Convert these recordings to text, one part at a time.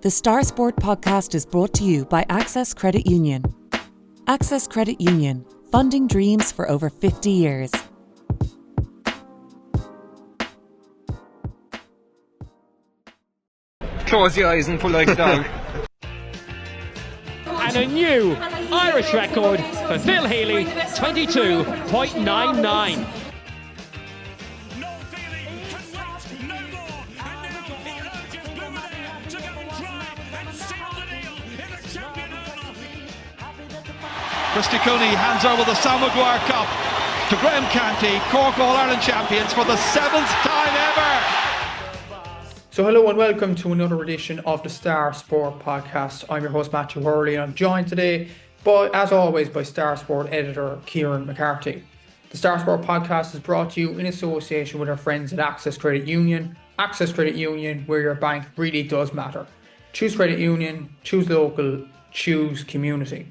The Star Sport podcast is brought to you by Access Credit Union. Access Credit Union, funding dreams for over 50 years. Close your eyes and pull like a dog. And a new Irish record for Phil Healy, 22.99. Christy Cooney hands over the Sam Maguire Cup to Ger McCarthy, Cork All-Ireland champions for the 7th time ever. So hello and welcome to another edition of the Star Sport podcast. I'm your host Matthew Hurley and I'm joined today as always by Star Sport editor Ger McCarthy. The Star Sport podcast is brought to you in association with our friends at Access Credit Union. Access Credit Union, where your bank really does matter. Choose credit union, choose local, choose community.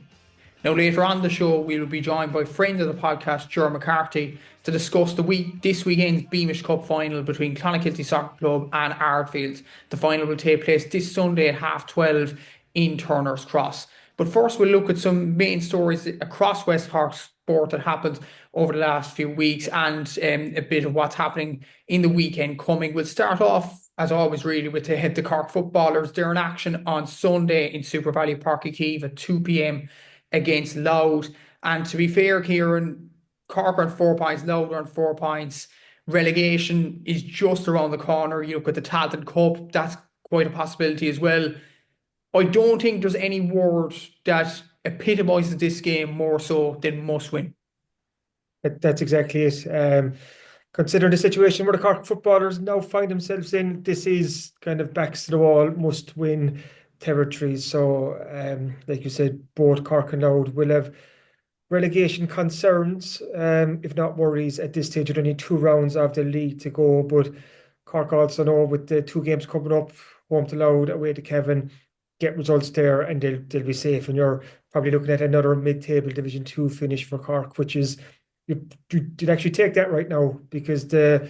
Now later on the show we will be joined by friend of the podcast Ger McCarthy to discuss this weekend's Beamish Cup final between Clonakilty Soccer Club and Ardfield. The final will take place this Sunday at 12:30 in Turner's Cross. But first we'll look at some main stories across West Cork sport that happened over the last few weeks and a bit of what's happening in the weekend coming. We'll start off as always really with the Cork footballers. They're in action on Sunday in Super Valley Park Kiev at 2 p.m. against Louth. And to be fair, Kieran, Cork are on 4 points, Louth are on 4 points. Relegation is just around the corner. You look at the Talton Cup, that's quite a possibility as well. I don't think there's any word that epitomises this game more so than must win. That's exactly it. Considering the situation where the Cork footballers now find themselves in, this is kind of backs to the wall, must win territories. So, like you said, both Cork and Louth will have relegation concerns, if not worries at this stage. With only 2 rounds of the league to go, but Cork also know with the 2 games coming up, home to Louth, away to Kevin, get results there and they'll be safe. And you're probably looking at another mid-table Division 2 finish for Cork, which is you'd actually take that right now, because the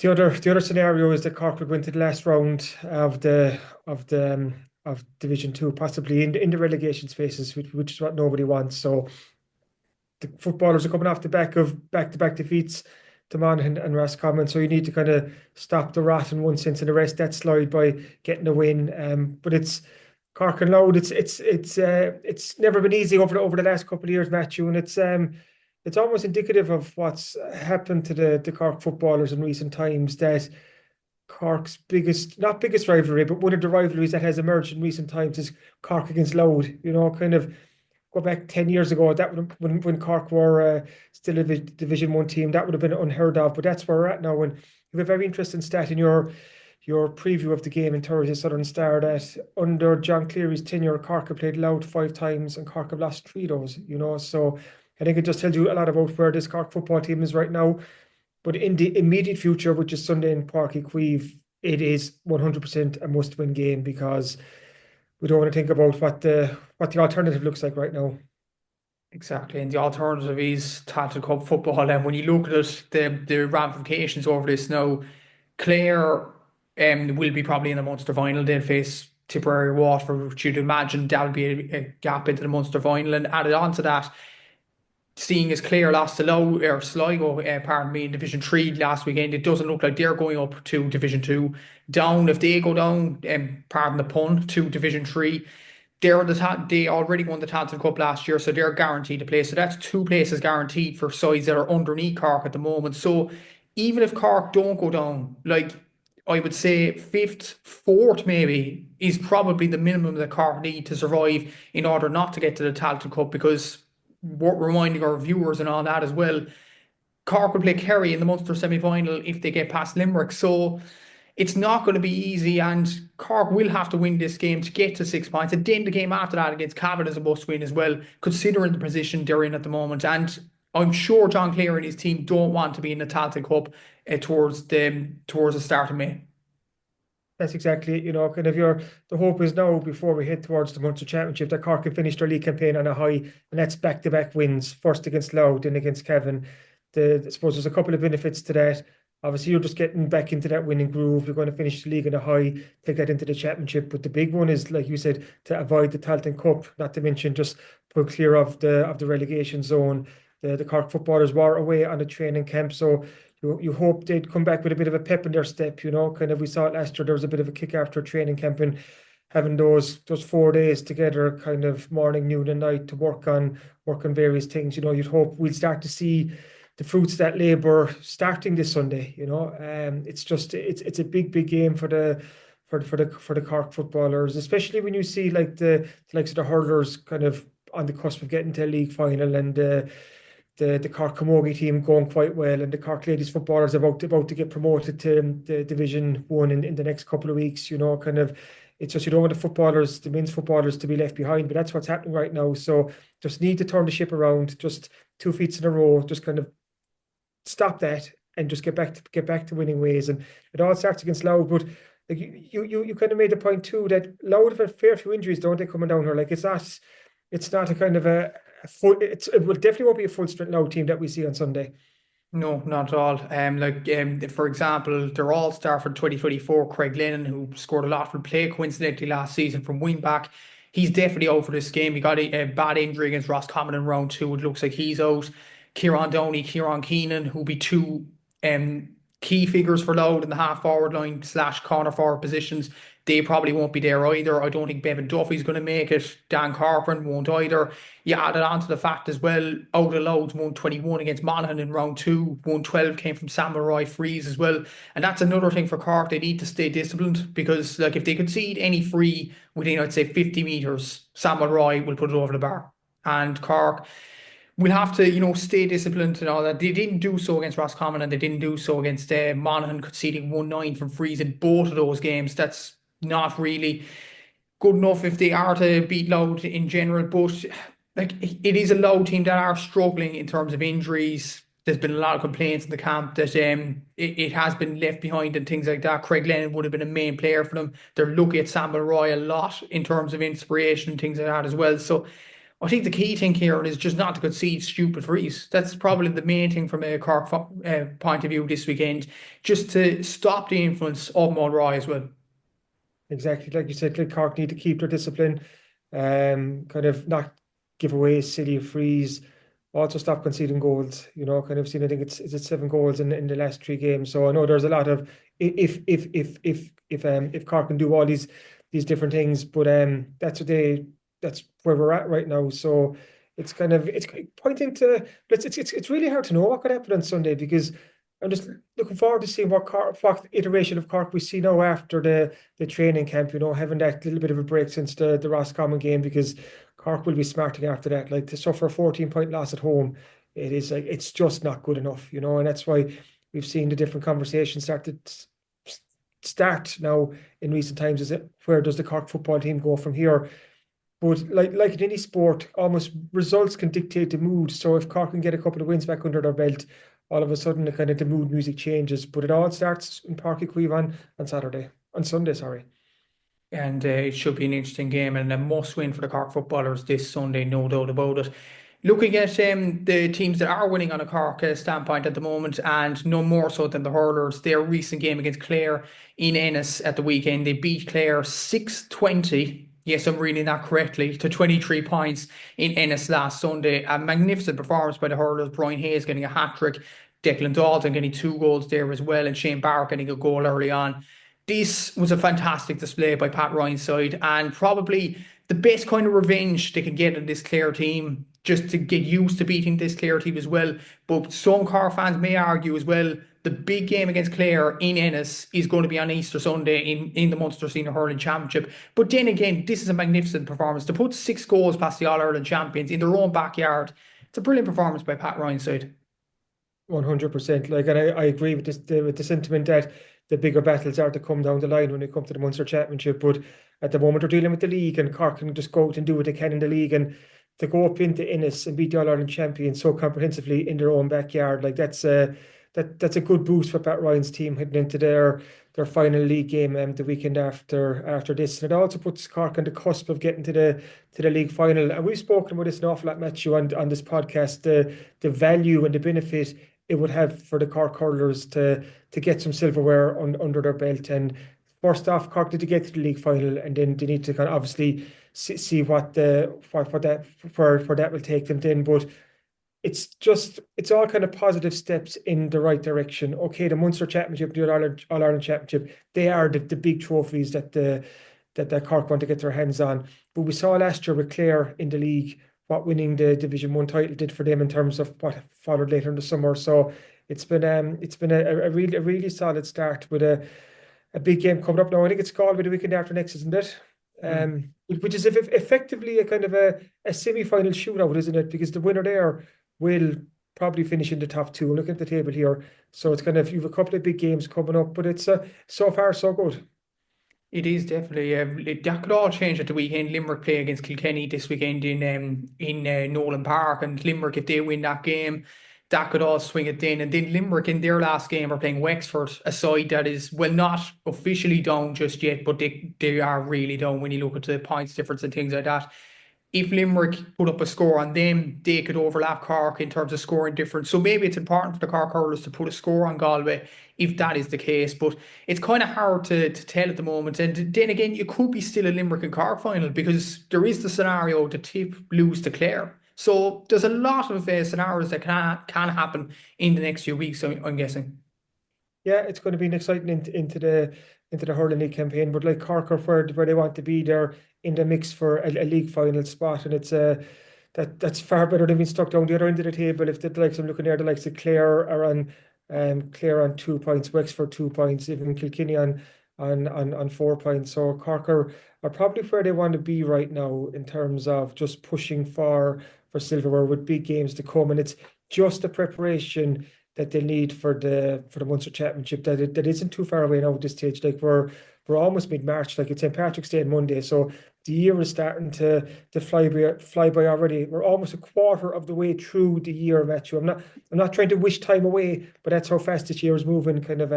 other scenario is that Cork will go into the last round of Division 2, possibly in the relegation spaces, which is what nobody wants. So the footballers are coming off the back of back-to-back defeats to Monaghan and Roscommon. So you need to kind of stop the rot in one sense and arrest that slide by getting a win. But it's Cork and Louth. It's never been easy over the last couple of years, Matthew, and it's almost indicative of what's happened to the Cork footballers in recent times, that Cork's not biggest rivalry, but one of the rivalries that has emerged in recent times is Cork against Louth. You know, kind of go back 10 years ago, that would have, when Cork were still a Division 1 team, that would have been unheard of. But that's where we're at now. And you have a very interesting stat in your preview of the game in Thursday Southern Star that under John Cleary's tenure, Cork have played Louth 5 times and Cork have lost 3 of those. You know, so I think it just tells you a lot about where this Cork football team is right now. But in the immediate future, which is Sunday in Páirc Uí Chaoimh, it is 100% a must-win game, because we don't want to think about what the alternative looks like right now. Exactly, and the alternative is Talton Cup football. And when you look at it, the ramifications over this now, Clare will be probably in the Munster final. They'll face Tipperary Waterford, which you'd imagine that'll be a gap into the Munster final. And added on to that, seeing as Clare lost to Sligo, in Division 3 last weekend, it doesn't look like they're going up to Division 2. Down, if they go down, pardon the pun, to Division 3, they already won the Talton Cup last year, so they're guaranteed to play. So that's 2 places guaranteed for sides that are underneath Cork at the moment. So even if Cork don't go down, like I would say 5th, 4th maybe, is probably the minimum that Cork need to survive in order not to get to the Talton Cup, because reminding our viewers and all that as well, Cork will play Kerry in the Munster semi-final if they get past Limerick. So it's not going to be easy, and Cork will have to win this game to get to 6 points. And then the game after that against Cavan is a must-win as well, considering the position they're in at the moment. And I'm sure John Clare and his team don't want to be in the Talton Cup towards the start of May. That's exactly it. You know, kind of the hope is now, before we head towards the Munster Championship, that Cork can finish their league campaign on a high, and that's back-to-back wins, first against Louth, then against Kevin. I suppose there's a couple of benefits to that. Obviously, you're just getting back into that winning groove. You're going to finish the league on a high, take that into the championship. But the big one is, like you said, to avoid the Tailteann Cup, not to mention just pull clear of the relegation zone. The Cork footballers were away on a training camp, so you hope they'd come back with a bit of a pep in their step, kind of we saw it last year, there was a bit of a kick after training camp, and having those 4 days together, kind of morning, noon and night, to work on various things. You'd hope we'll start to see the fruits of that labour starting this Sunday. It's a big game for the Cork footballers, especially when you see like the likes of the hurlers kind of on the cusp of getting to a league final, and the Cork Camogie team going quite well, and the Cork ladies footballers about to get promoted to the Division 1 in the next couple of weeks. Kind of, it's just, you don't want the men's footballers to be left behind, but that's what's happening right now. So just need to turn the ship around, just 2 feet in a row, just kind of stop that and just get back to winning ways. And it all starts against Louth, but like you kind of made the point too that Louth have a fair few injuries, don't they, coming down here? Like it's not a kind of a full. It will definitely won't be a full strength Louth team that we see on Sunday. No, not at all. For example, their all-star for 2024, Craig Lennon, who scored a lot from play coincidentally last season from wing back, he's definitely out for this game. He got a bad injury against Roscommon in round 2. It looks like he's out. Kieran Downey, Kieran Keenan, who'll be 2 key figures for Louth in the half-forward line / corner forward positions. They probably won't be there either. I don't think Bevan Duffy's going to make it. Dan Corcoran won't either. You added on to the fact as well, out of Louth, 121 against Monaghan in round 2. 112 came from Samurai Freeze as well. And that's another thing for Cork. They need to stay disciplined, because like if they concede any free within, I'd say, 50 metres, Samurai will put it over the bar. And Cork will have to, stay disciplined and all that. They didn't do so against Roscommon, and they didn't do so against Monaghan, conceding 1-9 from frees in both of those games. That's not really good enough if they are to beat Louth in general. But like, it is a Louth team that are struggling in terms of injuries. There's been a lot of complaints in the camp that it has been left behind and things like that. Craig Lennon would have been a main player for them. They're looking at Samuel Roy a lot in terms of inspiration and things like that as well. So I think the key thing here is just not to concede stupid frees. That's probably the main thing from a Cork point of view this weekend, just to stop the influence of Mulroy as well. Exactly, like you said, Cork need to keep their discipline, kind of not give away silly frees, also stop conceding goals. Kind of seen, I think it's 7 goals in the last 3 games. So I know there's a lot of if Cork can do all these different things, but that's where we're at right now. So it's pointing to it's really hard to know what could happen on Sunday, because I'm just looking forward to seeing what iteration of Cork we see now after the training camp, having that little bit of a break since the Roscommon game, because Cork will be smarting after that. Like, to suffer a 14-point loss at home, it's just not good enough, and that's why we've seen the different conversations start now in recent times. Is it, where does the Cork football team go from here? But like in any sport, almost results can dictate the mood. So if Cork can get a couple of wins back under their belt, all of a sudden the mood music changes. But it all starts in Páirc Uí Chaoimh on Sunday, sorry. And it should be an interesting game and a must-win for the Cork footballers this Sunday, no doubt about it. Looking at the teams that are winning on a Cork standpoint at the moment, and no more so than the hurlers, their recent game against Clare in Ennis at the weekend, they beat Clare 6-20. Yes, I'm reading that correctly, to 23 points in Ennis last Sunday. A magnificent performance by the hurlers. Brian Hayes getting a hat-trick, Declan Dalton getting 2 goals there as well, and Shane Barrett getting a goal early on. This was a fantastic display by Pat Ryan's side, and probably the best kind of revenge they can get on this Clare team, just to get used to beating this Clare team as well. But some Cork fans may argue as well, the big game against Clare in Ennis is going to be on Easter Sunday in the Munster Senior Hurling Championship. But then again, this is a magnificent performance. To put 6 goals past the All-Ireland champions in their own backyard, it's a brilliant performance by Pat Ryan's side. 100%. Like, and I agree with the sentiment that the bigger battles are to come down the line when they come to the Munster Championship. But at the moment, they're dealing with the league, and Cork can just go out and do what they can in the league, and to go up into Ennis and beat the All-Ireland champions so comprehensively in their own backyard, like that's a good boost for Pat Ryan's team heading into their final league game the weekend after this. And it also puts Cork on the cusp of getting to the league final. And we've spoken about this an awful lot, Matthew, on this podcast, the value and the benefit it would have for the Cork hurlers to to get some silverware under their belt. And first off, Cork need to get to the league final, and then they need to kind of obviously see what that will take them then. But it's all kind of positive steps in the right direction. Okay, the Munster Championship, the All Ireland Championship, they are the big trophies that Cork want to get their hands on. But we saw last year with Clare in the league what winning the Division 1 title did for them in terms of what followed later in the summer. So it's been a really solid start with a big game coming up now. I think it's Galway the weekend after next, isn't it? Which is effectively a kind of a semi-final shootout, isn't it? Because the winner there will probably finish in the top two. I'm looking at the table here. So it's kind of, you've a couple of big games coming up, but it's so far so good. It is definitely. That could all change at the weekend. Limerick play against Kilkenny this weekend in Nolan Park, and Limerick, if they win that game, that could all swing it then. And then Limerick in their last game are playing Wexford, a side that is, well, not officially down just yet, but they are really down when you look at the points difference and things like that. If Limerick put up a score on them, they could overlap Cork in terms of scoring difference. So maybe it's important for the Cork hurlers to put a score on Galway if that is the case. But it's kind of hard to tell at the moment. And then again, you could be still a Limerick and Cork final, because there is the scenario to tip lose to Clare. So there's a lot of scenarios that can happen in the next few weeks, I'm guessing. Yeah, it's going to be an exciting into the hurling league campaign. But like Cork are where they want to be, they're in the mix for a league final spot, and it's that's far better than being stuck down the other end of the table. If the likes, I'm looking there, the likes of Clare are on Clare on 2 points, Wexford 2 points, even Kilkenny on 4 points. So Cork are probably where they want to be right now in terms of just pushing for silverware with big games to come, and it's just the preparation that they need for the Munster Championship that isn't too far away now at this stage. Like we're almost mid-March, like it's St. Patrick's Day on Monday, so the year is starting to fly by already. We're almost a quarter of the way through the year, Matthew. I'm not trying to wish time away, but that's how fast this year is moving. Kind of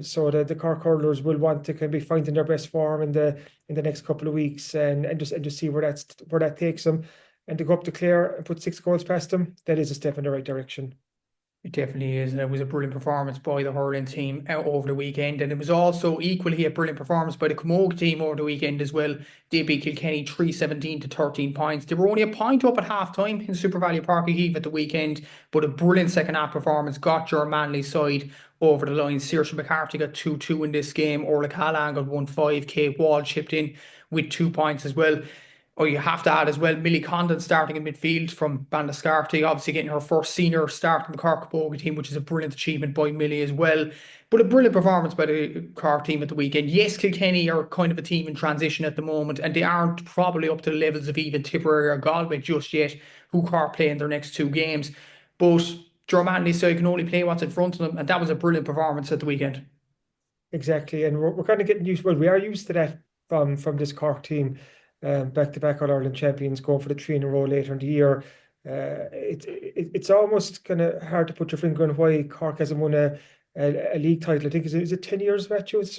so the Cork hurlers will want to kind of be finding their best form in the next couple of weeks, and just see where that takes them. And to go up to Clare and put 6 goals past them, that is a step in the right direction. It definitely is, and it was a brilliant performance by the hurling team over the weekend, and it was also equally a brilliant performance by the Camogie team over the weekend as well. They beat Kilkenny 3-17 to 13 points. They were only a point up at half-time in Super Valley Park Heave at the weekend, but a brilliant second-half performance got Ger Manley's side over the line. Ger McCarthy got 2-2 in this game. Orla Callan got 1-5. Kate Wall chipped in with 2 points as well. Oh, you have to add as well, Millie Condon starting in midfield from Bandascarty, obviously getting her first senior start in the Cork Camogie team, which is a brilliant achievement by Millie as well. But a brilliant performance by the Cork team at the weekend. Yes, Kilkenny are kind of a team in transition at the moment, and they aren't probably up to the levels of even Tipperary or Galway just yet, who Cork play in their next 2 games. But Ger Manley's side can only play what's in front of them, and that was a brilliant performance at the weekend. Exactly, and we're kind of getting used. Well, we are used to that from this Cork team. Back-to-back All-Ireland champions going for the 3 in a row later in the year. It's almost kind of hard to put your finger on why Cork hasn't won a league title. I think is it 10 years, Matthew? It's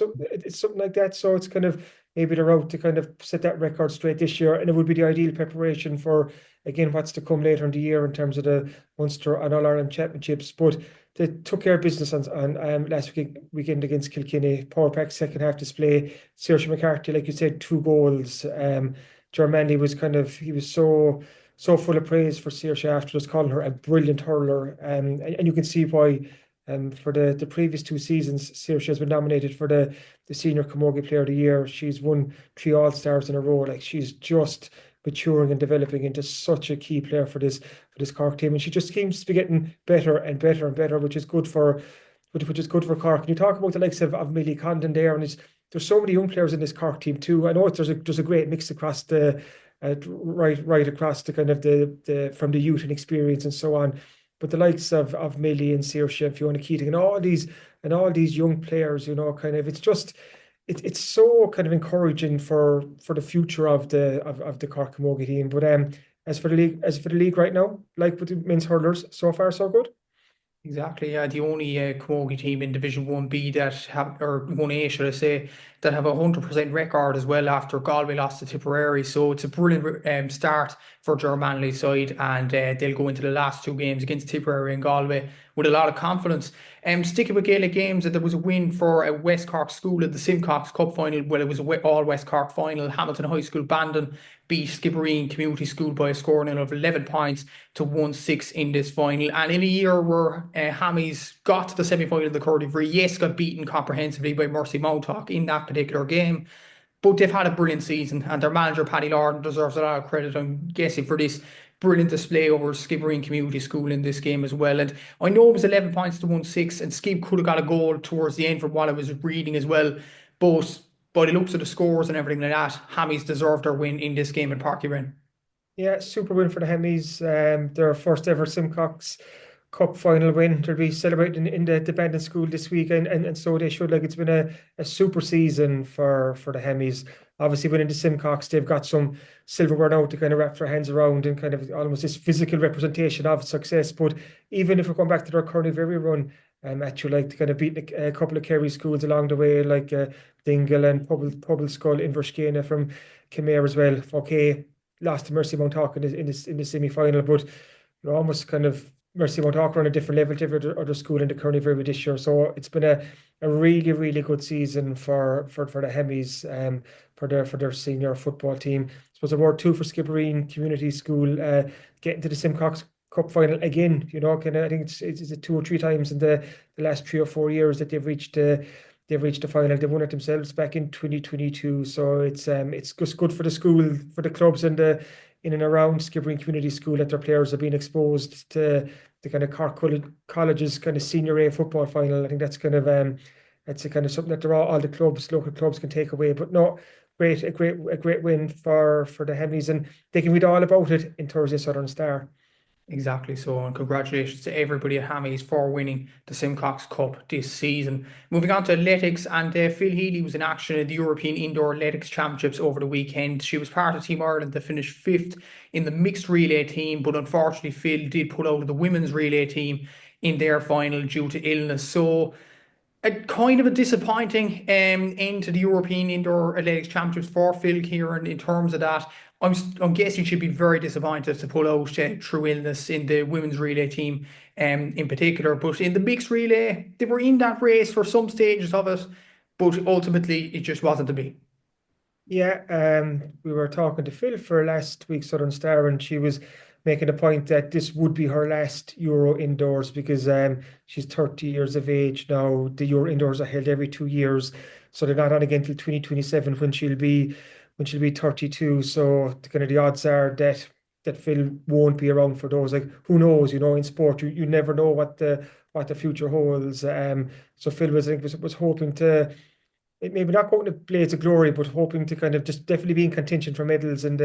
something like that. So it's kind of maybe the route to kind of set that record straight this year, and it would be the ideal preparation for, again, what's to come later in the year in terms of the Munster and All-Ireland championships. But they took care of business on last weekend against Kilkenny. Power pack second half display. Ger McCarthy, like you said, 2 goals. Ger Manley was so full of praise for Saoirse after just calling her a brilliant hurler. And you can see why. For the previous 2 seasons, Saoirse has been nominated for the Senior Camogie Player of the Year. She's won 3 All-Stars in a row. Like, she's just maturing and developing into such a key player for this Cork team, and she just seems to be getting better and better and better, which is good for Cork. And you talk about the likes of Millie Condon there, and there's so many young players in this Cork team too. I know there's a great mix across the right across the kind of the from the youth and experience and so on. But the likes of Millie and Saoirse and Fiona Keating and all these young players, you know, kind of it's so kind of encouraging for the future of the Cork Camogie team. But as for the league right now, like with the men's hurlers, so far so good. Exactly, yeah. The only Camogie team in Division 1B or 1A, should I say, that have a 100% record as well after Galway lost to Tipperary. So it's a brilliant start for Ger Manley's side, and they'll go into the last 2 games against Tipperary and Galway with a lot of confidence. Sticking with Gaelic games, there was a win for a West Cork school at the Simcox Cup final. Well, it was an all West Cork final. Hamilton High School Bandon beat Skibbereen Community School by a score of 11 points to 1-6 in this final. And in a year where Hammies got to the semi-final of the Curdy, yes, got beaten comprehensively by Mercy Mountach in that particular game, but they've had a brilliant season, and their manager Paddy Lorden deserves a lot of credit, I'm guessing, for this brilliant display over Skibbereen Community School in this game as well. And I know it was 11 points to 1-6, and Skib could have got a goal towards the end from what I was reading as well, but by the looks of the scores and everything like that, Hammies deserved their win in this game in Páirc Uí Rinn. Yeah, super win for the Hammies. Their first ever Simcox Cup final win. They'll be celebrating in the Bandon School this weekend, and so they should. Like, it's been a super season for the Hammies. Obviously, winning the Simcox, they've got some silverware now to kind of wrap their hands around and kind of almost this physical representation of success. But even if we're going back to their Clonakilty run, actually, like, to kind of beat a couple of Kerry schools along the way, like Dingle and Pobble Skull, Inverskena from Clare as well. Okay, lost to Mercy Mountach in the semi-final, but you're almost kind of Mercy Mountach on a different level to every other school in the Clonakilty this year. So it's been a really, really good season for the Hammies, for their senior football team. I suppose a word too for Skibbereen Community School, getting to the Simcox Cup final again. You know, I think it's 2 or 3 times in the last 3 or 4 years that they've reached the final. They won it themselves back in 2022. So it's just good for the school, for the clubs in and around Skibbereen Community School, that their players are being exposed to the kind of Cork College's kind of senior A football final. I think that's kind of that's a kind of something that all the clubs, local clubs, can take away. But no, a great win for the Hammies, and they can read all about it in Thursday Southern Star. Exactly so, and congratulations to everybody at Hammies for winning the Simcox Cup this season. Moving on to athletics, and Phil Healy was in action in the European Indoor Athletics Championships over the weekend. She was part of Team Ireland that finished 5th in the mixed relay team, but unfortunately Phil did pull out of the women's relay team in their final due to illness. So a kind of a disappointing end to the European Indoor Athletics Championships for Phil Kieran in terms of that. I'm guessing she'd be very disappointed to pull out through illness in the women's relay team in particular. But in the mixed relay, they were in that race for some stages of it, but ultimately it just wasn't to be. Yeah, we were talking to Phil for last week's Southern Star, and she was making a point that this would be her last Euro indoors, because she's 30 years of age now. The Euro indoors are held every 2 years, so they're not on again until 2027 when she'll be 32. So the odds are that Phil won't be around for those. Like, who knows? You know, in sport, you never know what the future holds. So Phil was hoping to, maybe not going to Blades of Glory, but hoping to kind of just definitely be in contention for medals and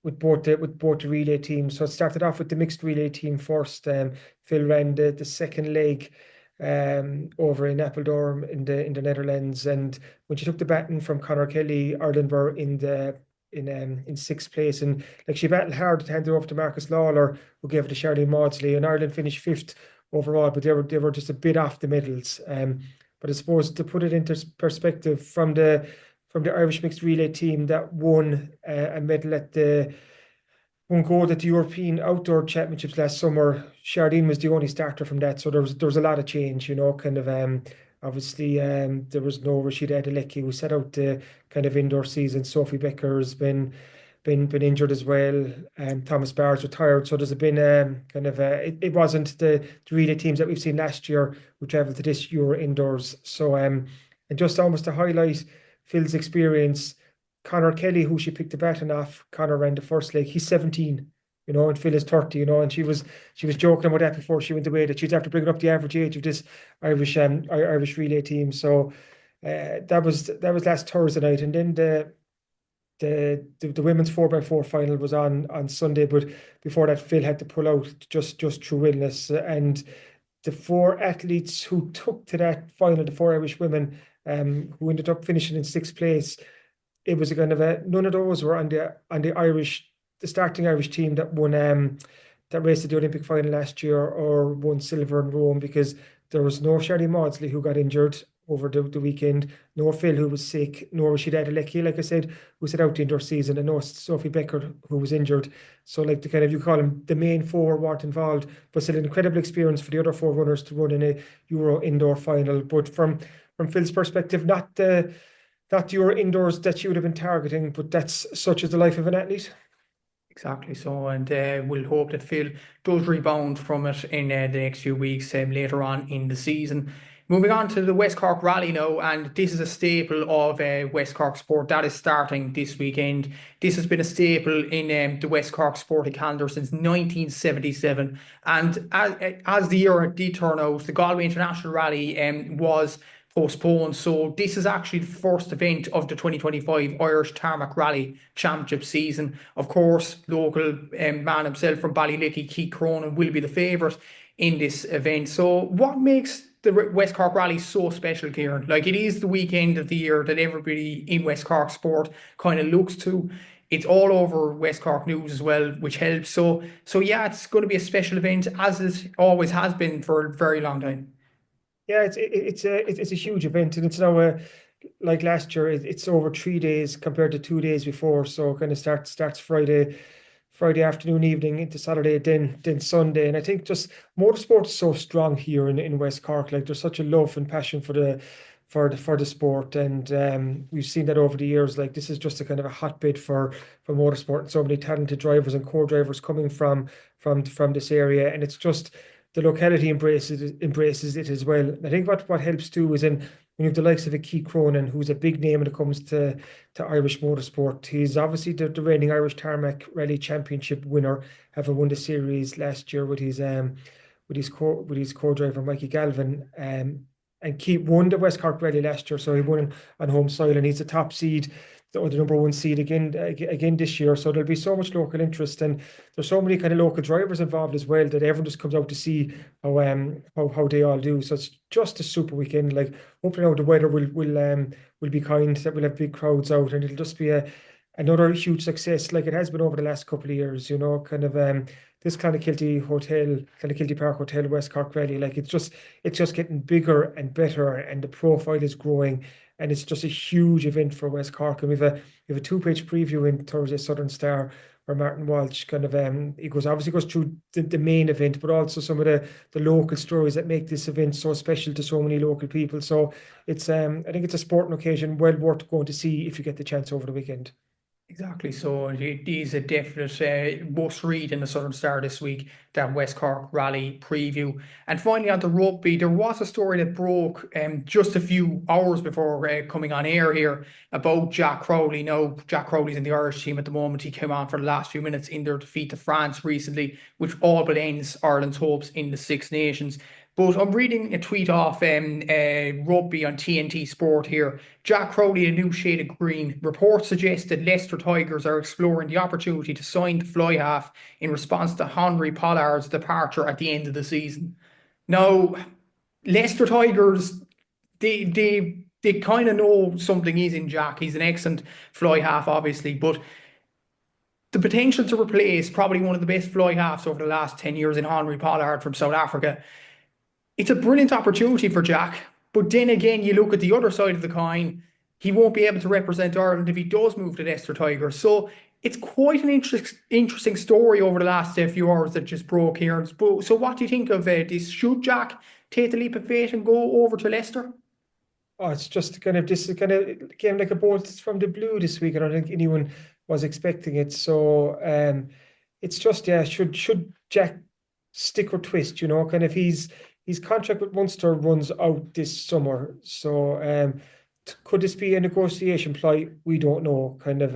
with both the relay teams. So it started off with the mixed relay team first. Phil ran the second leg over in Apeldoorn in the Netherlands, and when she took the baton from Conor Kelly, Ireland were in 6th place, and like, she battled hard to hand it over to Marcus Lawler, who gave it to Charlene Maudsley, and Ireland finished 5th overall, but they were just a bit off the medals. But I suppose, to put it into perspective, from the Irish mixed relay team that won a medal at the gold at the European Outdoor Championships last summer, Charlene was the only starter from that. So there was a lot of change, you know, kind of obviously there was no Rashida Adelecki, who set out the kind of indoor season. Sophie Becker's been injured as well. Thomas Barr's retired. So there's been it wasn't the relay teams that we've seen last year who travelled to this Euro indoors. So and just almost to highlight Phil's experience, Conor Kelly, who she picked the baton off, Conor ran the first leg. He's 17, you know, and Phil is 30, you know, and she was joking about that before she went away, that she'd have to bring up the average age of this Irish relay team. So that was last Thursday night, and then the women's 4x4 final was on Sunday, but before that Phil had to pull out just through illness. And the 4 athletes who took to that final, the 4 Irish women, who ended up finishing in 6th place, it was a kind of none of those were on the starting Irish team that won that raced at the Olympic final last year or won silver in Rome, because there was no Charlene Maudsley, who got injured, over the weekend. No Phil, who was sick, nor Rashid Adeleke, like I said, who set out the indoor season, and no Sophie Becker, who was injured. So like the kind of, you call them the main four weren't involved, but still an incredible experience for the other four runners to run in a Euro indoor final. But from Phil's perspective, not the Euro indoors that you would have been targeting, but that's such as the life of an athlete. Exactly so, and we'll hope that Phil does rebound from it in the next few weeks later on in the season. Moving on to the West Cork Rally now, and this is a staple of West Cork sport that is starting this weekend. This has been a staple in the West Cork sporting calendar since 1977, and as the year did turn out, the Galway International Rally was postponed. So this is actually the first event of the 2025 Irish Tarmac Rally Championship season. Of course, local man himself from Ballylickey, Keith Cronin, will be the favourite in this event. So what makes the West Cork Rally so special, Kieran? Like, it is the weekend of the year that everybody in West Cork sport kind of looks to. It's all over West Cork news as well, which helps. So yeah, it's going to be a special event, as it always has been for a very long time. Yeah, it's a huge event, and it's now like last year. It's over 3 days compared to 2 days before. So kind of starts Friday afternoon, evening into Saturday, then Sunday. And I think just motorsport is so strong here in West Cork. Like, there's such a love and passion for the sport, and we've seen that over the years. Like, this is just a kind of a hotbed for motorsport, and so many talented drivers and co-drivers coming from this area, and it's just the locality embraces it as well. And I think what helps too is when you have the likes of a Keith Cronin, who's a big name when it comes to Irish motorsport. He's obviously the reigning Irish Tarmac Rally Championship winner, having won the series last year with his co-driver Mikey Galvin. And Keith won the West Cork Rally last year, so he won on home soil, and he's the top seed, or the number one seed again this year. So there'll be so much local interest, and there's so many kind of local drivers involved as well, that everyone just comes out to see how they all do. So it's just a super weekend. Like, hopefully now the weather will be kind, that we'll have big crowds out, and it'll just be another huge success, like it has been over the last couple of years. You know, kind of this Clonakilty Park Hotel West Cork Rally, like it's just getting bigger and better, and the profile is growing. And it's just a huge event for West Cork. And we have a 2-page preview in Thursday Southern Star, where Martin Walsh kind of he goes through the main event, but also some of the local stories that make this event so special to so many local people. So it's I think it's a sporting occasion well worth going to see if you get the chance over the weekend. Exactly. So it is a definite must read in the Southern Star this week, that West Cork Rally preview. And finally, on the rugby, there was a story that broke just a few hours before coming on air here about Jack Crowley. Now, Jack Crowley's in the Irish team at the moment. He came on for the last few minutes in their defeat to France recently, which all but ends Ireland's hopes in the Six Nations. But I'm reading a tweet off rugby on TNT Sport here. Jack Crowley, a new shade of green. Reports suggest that Leicester Tigers are exploring the opportunity to sign the fly half in response to Henry Pollard's departure at the end of the season. Now, Leicester Tigers, they kind of know something is in Jack. He's an excellent fly half, obviously, but the potential to replace probably one of the best fly halves over the last 10 years in Henry Pollard from South Africa. It's a brilliant opportunity for Jack, but then again, you look at the other side of the coin, he won't be able to represent Ireland if he does move to Leicester Tigers. So it's quite an interesting story over the last few hours that just broke here. So what do you think of this? Should Jack take the leap of faith and go over to Leicester? Oh, it's just kind of came like a bolt from the blue this week. I don't think anyone was expecting it. So it's just, yeah, should Jack stick or twist? You know, kind of his contract with Munster runs out this summer. So could this be a negotiation ploy? We don't know. Kind of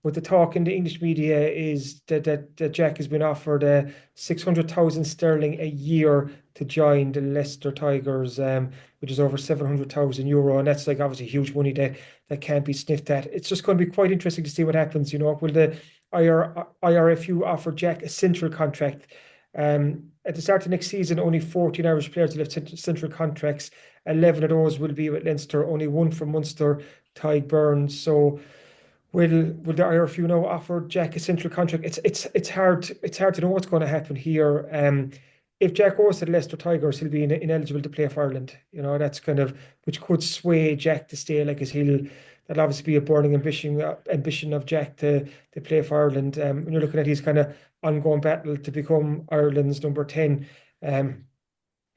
but the talk in the English media is that Jack has been offered 600,000 sterling a year to join the Leicester Tigers, which is over 700,000 euro, and that's like obviously huge money that can't be sniffed at. It's just going to be quite interesting to see what happens. You know, will the IRFU offer Jack a central contract? At the start of next season, only 14 Irish players will have central contracts. 11 of those will be with Leinster, only one from Munster, Tadhg Burns. So will the IRFU now offer Jack a central contract? It's hard to know what's going to happen here. if Jack goes to the Leicester Tigers, he'll be ineligible to play for Ireland. You know, that's kind of, which could sway Jack to stay, like, as that'll obviously be a burning ambition of Jack to play for Ireland. When you're looking at his kind of ongoing battle to become Ireland's number 10,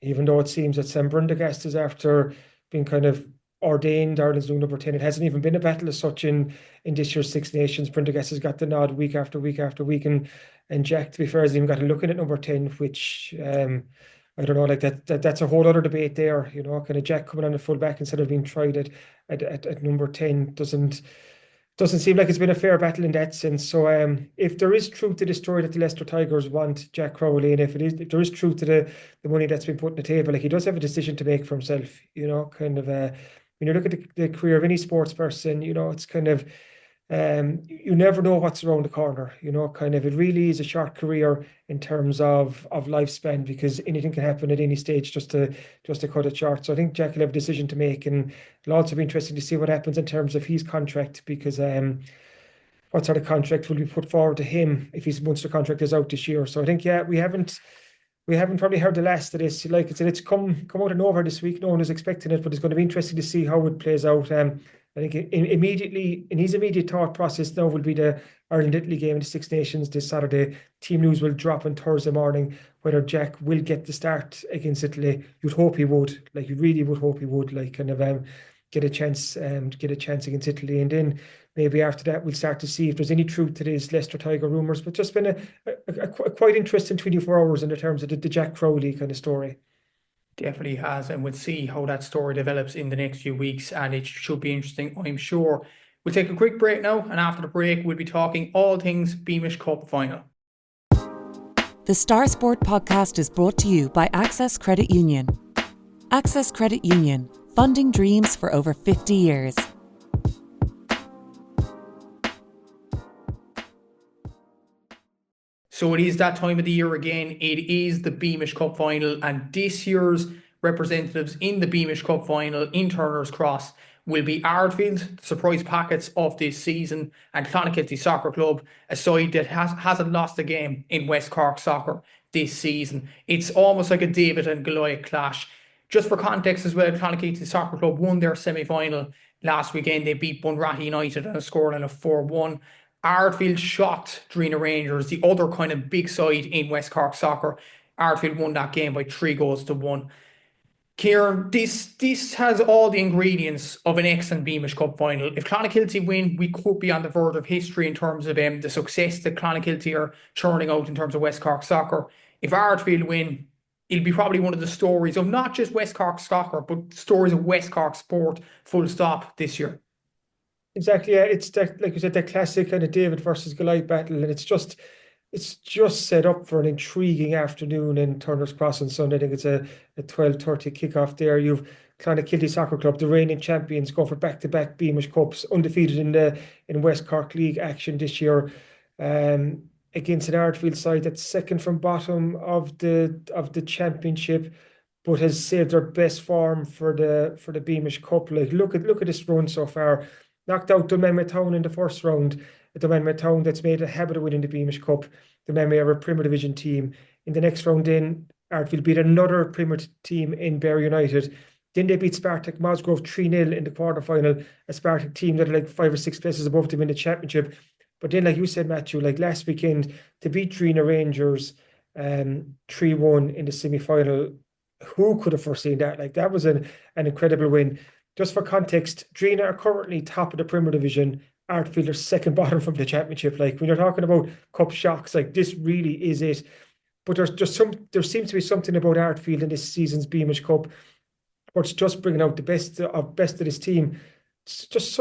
even though it seems that Sam Brundagast is after being kind of ordained Ireland's new number 10, it hasn't even been a battle as such in this year's Six Nations. Brundagast has got the nod week after week after week, and Jack, to be fair, has even got a look in at number 10, which I don't know, like that's a whole other debate there. You know, kind of Jack coming on the full back instead of being tried at number 10 doesn't seem like it's been a fair battle in that sense. So if there is truth to the story that the Leicester Tigers want Jack Crowley, and if there is truth to the money that's been put on the table, like, he does have a decision to make for himself. You know, kind of when you look at the career of any sports person, you know, it's kind of you never know what's around the corner. You know, kind of, it really is a short career in terms of lifespan, because anything can happen at any stage just to cut it short. So I think Jack will have a decision to make, and it'll also be interesting to see what happens in terms of his contract, because what sort of contract will be put forward to him if his Munster contract is out this year. So I think, yeah, we haven't probably heard the last of this. Like I said, it's come out of nowhere this week. No one was expecting it, but it's going to be interesting to see how it plays out. I think immediately, in his immediate thought process now, will be the Ireland-Italy game in the Six Nations this Saturday. Team news will drop on Thursday morning whether Jack will get the start against Italy. You'd hope he would. Like, you really would hope he would. Like, kind of get a chance against Italy, and then maybe after that we'll start to see if there's any truth to these Leicester Tiger rumours. But just been a quite interesting 24 hours in terms of the Jack Crowley kind of story. Definitely has, and we'll see how that story develops in the next few weeks, and it should be interesting, I'm sure. We'll take a quick break now, and after the break we'll be talking all things Beamish Cup final. The Star Sport podcast is brought to you by Access Credit Union. Access Credit Union, funding dreams for over 50 years. So it is that time of the year again. It is the Beamish Cup final, and this year's representatives in the Beamish Cup final in Turner's Cross will be Ardfield, the surprise packets of this season, and Clonakilty Soccer Club, a side that hasn't lost a game in West Cork soccer this season. It's almost like a David and Goliath clash. Just for context as well, Clonakilty Soccer Club won their semi-final last weekend. They beat Bunratty United on a scoreline of 4-1. Ardfield shocked Drina Rangers, the other kind of big side in West Cork soccer. Ardfield won that game by 3-1. Kieran, this has all the ingredients of an excellent Beamish Cup final. If Clonakilty win, we could be on the verge of history in terms of the success that Clonakilty are churning out in terms of West Cork soccer. If Ardfield win, it'll be probably one of the stories of not just West Cork soccer, but stories of West Cork sport, full stop, this year. Exactly, yeah. It's that, like you said, that classic kind of David versus Goliath battle, and it's just set up for an intriguing afternoon in Turner's Cross on Sunday. I think it's a 12:30 kickoff there. You've Clonakilty Soccer Club, the reigning champions, going for back-to-back Beamish Cups, undefeated in West Cork League action this year, against an Ardfield side that's second from bottom of the championship, but has saved their best form for the Beamish Cup. Like, look at this run so far. Knocked out Dunmanway Town in the first round. Dunmanway Town that's made a habit of winning the Beamish Cup. Dunmanway are a Premier Division team. In the next round in, Ardfield beat another Premier team in Bear United. Then they beat Spartak Mosgrove 3-0 in the quarterfinal, a Spartak team that are like 5 or 6 places above them in the championship. But then, like you said, Matthew, like last weekend, to beat Drina Rangers 3-1 in the semi-final, who could have foreseen that? Like, that was an incredible win. Just for context, Drina are currently top of the Premier Division. Ardfield are second bottom from the championship. Like, when you're talking about cup shocks, like, this really is it. But there seems to be something about Ardfield in this season's Beamish Cup, where it's just bringing out the best of this team. It's just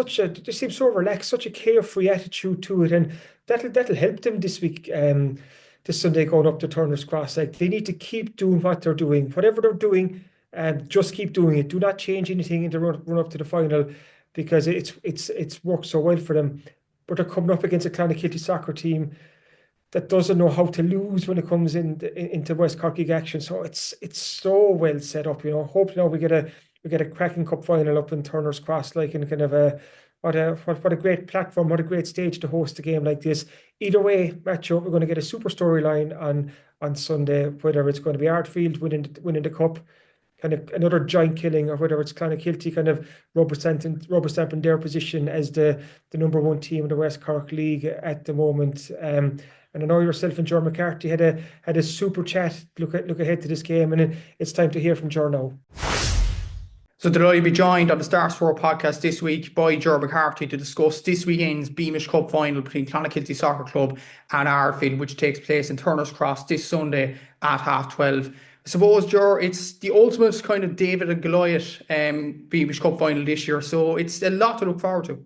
they seem so relaxed, such a carefree attitude to it, and that'll help them this week. This Sunday going up to Turner's Cross, like, they need to keep doing what they're doing, whatever they're doing. Just keep doing it. Do not change anything in the run up to the final, because it's worked so well for them. But they're coming up against a Clonakilty soccer team that doesn't know how to lose when it comes into West Cork League action. So it's so well set up. You know, hopefully now we get a cracking cup final up in Turner's Cross, like, in kind of what a great platform, what a great stage to host a game like this. Either way, Matthew, we're going to get a super storyline on Sunday, whether it's going to be Ardfield winning the cup, kind of another giant killing, or whether it's Clonakilty kind of rubber stamping their position as the number one team in the West Cork League at the moment. And I know yourself and Ger McCarthy had a super chat. Look ahead to this game, and it's time to hear from Ger now. So delighted to be joined on the Star Sport podcast this week by Ger McCarthy to discuss this weekend's Beamish Cup final between Clonakilty Soccer Club and Ardfield, which takes place in Turner's Cross this Sunday at 12:30. I suppose, Ger, it's the ultimate kind of David and Goliath Beamish Cup final this year, so it's a lot to look forward to.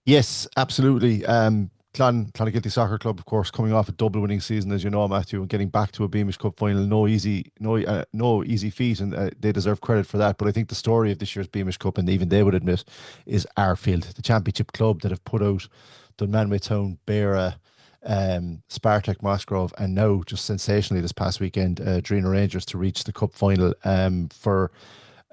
Yes, absolutely. Clonakilty Soccer Club, of course, coming off a double winning season, as you know, Matthew, and getting back to a Beamish Cup final, no easy feat, and they deserve credit for that. But I think the story of this year's Beamish Cup, and even they would admit, is Ardfield, the championship club that have put out Dunmanway Town, Beara, Spartak Musgrove, and now just sensationally this past weekend, Drina Rangers to reach the cup final for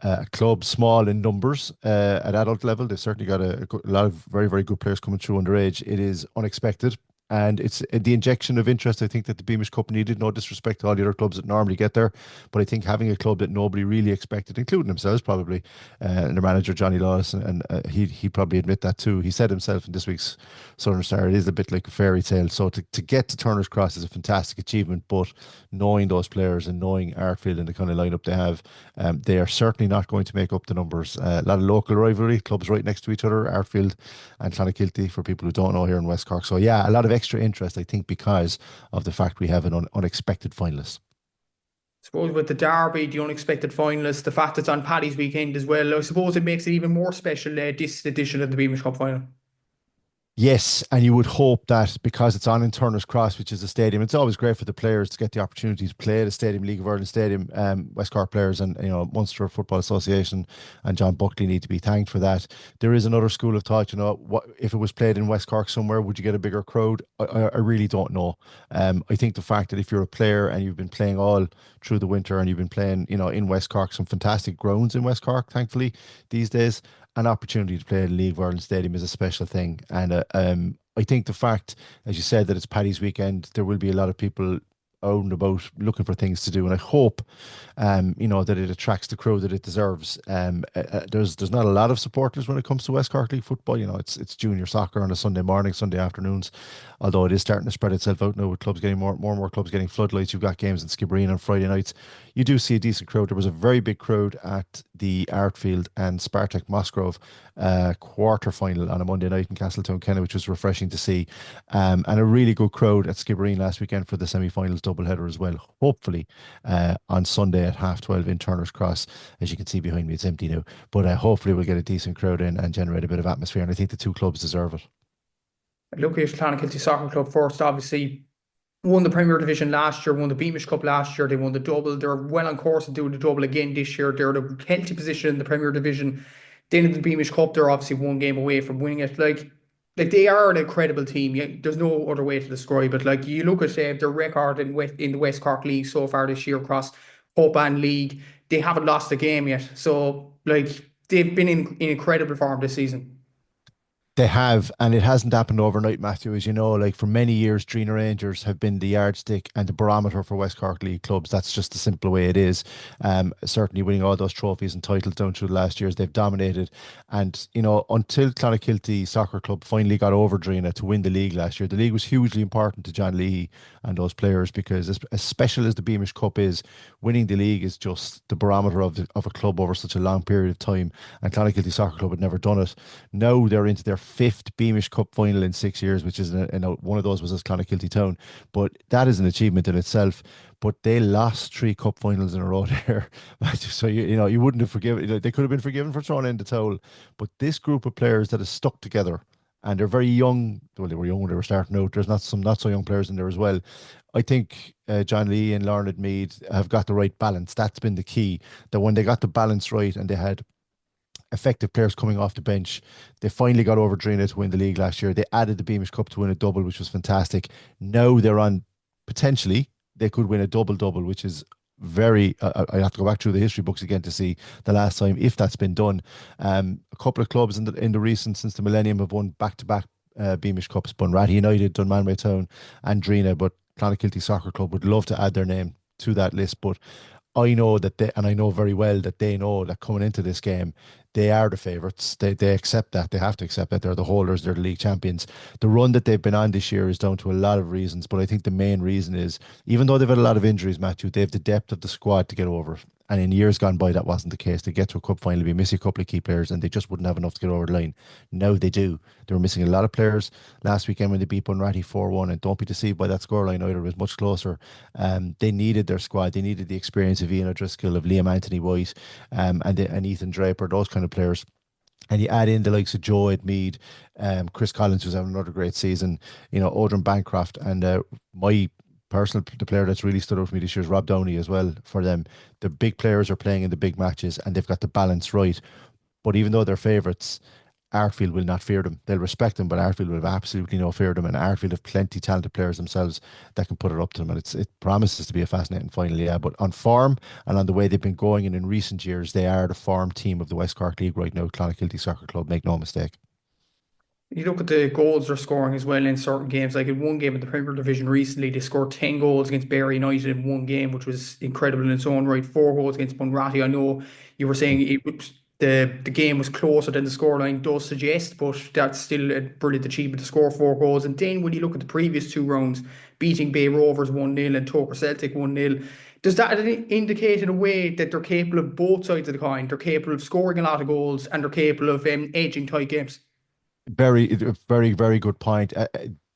a club small in numbers at adult level. They've certainly got a lot of very, very good players coming through underage. It is unexpected. And it's the injection of interest, I think, that the Beamish Cup needed. No disrespect to all the other clubs that normally get there, but I think having a club that nobody really expected, including themselves probably, and their manager Johnny Lawless, and he'd probably admit that too. He said himself in this week's Southern Star, it is a bit like a fairy tale. So to get to Turner's Cross is a fantastic achievement, but knowing those players and knowing Ardfield and the kind of lineup they have, they are certainly not going to make up the numbers. A lot of local rivalry, clubs right next to each other, Ardfield and Clonakilty, for people who don't know, here in West Cork. So yeah, a lot of extra interest, I think, because of the fact we have an unexpected finalist. I suppose with the derby, the unexpected finalist, the fact it's on Paddy's weekend as well, I suppose it makes it even more special, this edition of the Beamish Cup final. Yes, and you would hope that because it's on in Turner's Cross, which is a stadium, it's always great for the players to get the opportunity to play at a stadium, League of Ireland stadium. West Cork players and Munster Football Association and John Buckley need to be thanked for that. There is another school of thought, what if it was played in West Cork somewhere, would you get a bigger crowd? I really don't know. I think the fact that if you're a player and you've been playing all through the winter and you've been playing, in West Cork, some fantastic grounds in West Cork, thankfully, these days, an opportunity to play at a League of Ireland stadium is a special thing. And I think the fact, as you said, that it's Paddy's weekend, there will be a lot of people out and about looking for things to do, and I hope that it attracts the crowd that it deserves. There's not a lot of supporters when it comes to West Cork League football. It's junior soccer on a Sunday morning, Sunday afternoons, although it is starting to spread itself out now with clubs getting more and more clubs getting floodlights. You've got games in Skibbereen on Friday nights. You do see a decent crowd. There was a very big crowd at the Ardfield and Spartak Musgrove quarter final on a Monday night in Castletown, Kenna, which was refreshing to see, and a really good crowd at Skibbereen last weekend for the semi-finals doubleheader as well. Hopefully on Sunday at 12:30 in Turner's Cross. As you can see behind me, it's empty now, but hopefully we'll get a decent crowd in and generate a bit of atmosphere, and I think the two clubs deserve it. Looking at Clonakilty Soccer Club first, obviously won the Premier Division last year, won the Beamish Cup last year, they won the double. They're well on course to do the double again this year. They're in a healthy position in the Premier Division. Then in the Beamish Cup, they're obviously one game away from winning it. Like they are an incredible team. There's no other way to describe it. You look at their record in the West Cork League so far this year across Cup and League. They haven't lost a game yet. So they've been in incredible form this season. They have, and it hasn't happened overnight, Matthew. As you know, for many years, Drina Rangers have been the yardstick and the barometer for West Cork League clubs. That's just the simple way it is. Certainly winning all those trophies and titles down through the last years, they've dominated. And, until Clonakilty Soccer Club finally got over Drina to win the league last year, the league was hugely important to John Leahy and those players, because as special as the Beamish Cup is, winning the league is just the barometer of a club over such a long period of time. And Clonakilty Soccer Club had never done it. Now they're into their fifth Beamish Cup final in 6 years, which is one of those was at Clonakilty Town, but that is an achievement in itself. But they lost 3 cup finals in a row there, so you wouldn't have forgiven. They could have been forgiven for throwing in the towel, but this group of players that has stuck together, and they're very young. Well, they were young when they were starting out. There's some not so young players in there as well. I think John Lee and Lorna Mead have got the right balance. That's been the key. That when they got the balance right and they had effective players coming off the bench, they finally got over Drina to win the league last year. They added the Beamish Cup to win a double, which was fantastic. Now they're on, potentially they could win a double, which is very, I have to go back through the history books again to see the last time if that's been done. A couple of clubs in the recent, since the millennium, have won back-to-back Beamish Cups. Bunratty United, Dunmanway Town and Drina, but Clonakilty Soccer Club would love to add their name to that list. But I know that and I know very well that they know that coming into this game, they are the favourites. They accept that. They have to accept that. They're the holders. They're the league champions. The run that they've been on this year is down to a lot of reasons, but I think the main reason is, even though they've had a lot of injuries, Matthew, they have the depth of the squad to get over it. And in years gone by, that wasn't the case. They get to a cup final, be missing a couple of key players, and they just wouldn't have enough to get over the line. Now they do. They were missing a lot of players last weekend when they beat Bunratty 4-1, and don't be deceived by that scoreline either. It was much closer. They needed their squad. They needed the experience of Ian O'Driscoll, of Liam Anthony White, and Ethan Draper, those kind of players. And you add in the likes of Joe Mead, Chris Collins, who's having another great season, Odrin Bancroft, and the player that's really stood out for me this year is Rob Downey as well for them. The big players are playing in the big matches and they've got the balance right. But even though they're favourites, Ardfield will not fear them. They'll respect them, but Ardfield will have absolutely no fear of them. And Ardfield have plenty talented players themselves that can put it up to them. And it promises to be a fascinating final, yeah. But on form and on the way they've been going, and in recent years, they are the form team of the West Cork League right now, Clonakilty Soccer Club, make no mistake. You look at the goals they're scoring as well in certain games. Like in one game in the Premier Division recently, they scored 10 goals against Barry United in one game, which was incredible in its own right. 4 goals against Bunratty. I know you were saying the game was closer than the scoreline does suggest, but that's still a brilliant achievement to score 4 goals. And then when you look at the previous 2 rounds, beating Bay Rovers 1-0 and Toker Celtic 1-0, does that indicate in a way that they're capable of both sides of the coin? They're capable of scoring a lot of goals and they're capable of edging tight games? Very, very, very good point.